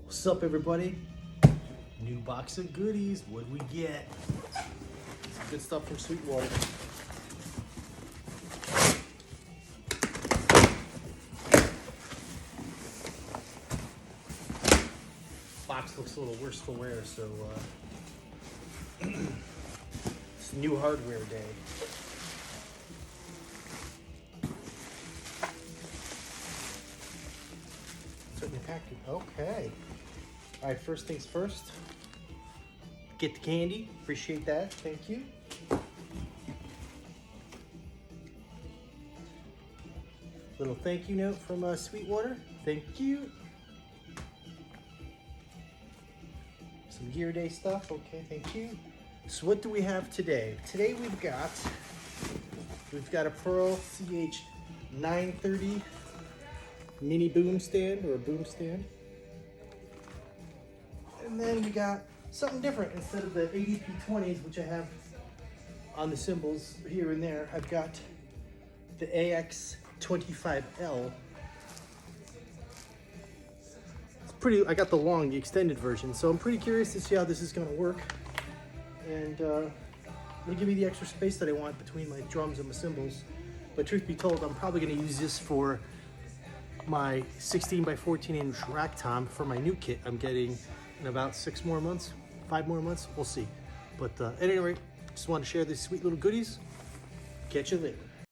What's up, everybody? New box of goodies. What'd we get? Some good stuff from Sweetwater. Box looks a little worse for wear, so it's new hardware day. Certainly packed it. Okay. All right, first things first. Get the candy. Appreciate that. Thank you. Little thank you note from Sweetwater. Thank you. Some Gear Day stuff. Okay, thank you. So what do we have today? Today we've got a Pearl CH930 mini boom stand or a boom stand. And then we got something different. Instead of the ADP 20s, which I have on the cymbals here and there, I've got the AX25L. It's pretty, I got the extended version, so I'm pretty curious to see how this is gonna work. And it'll give me the extra space that I want between my drums and my cymbals. But truth be told, I'm probably gonna use this for my 16 by 14 inch rack tom for my new kit I'm getting in about 5 more months, we'll see. But at any rate, just want to share these sweet little goodies. Catch you later.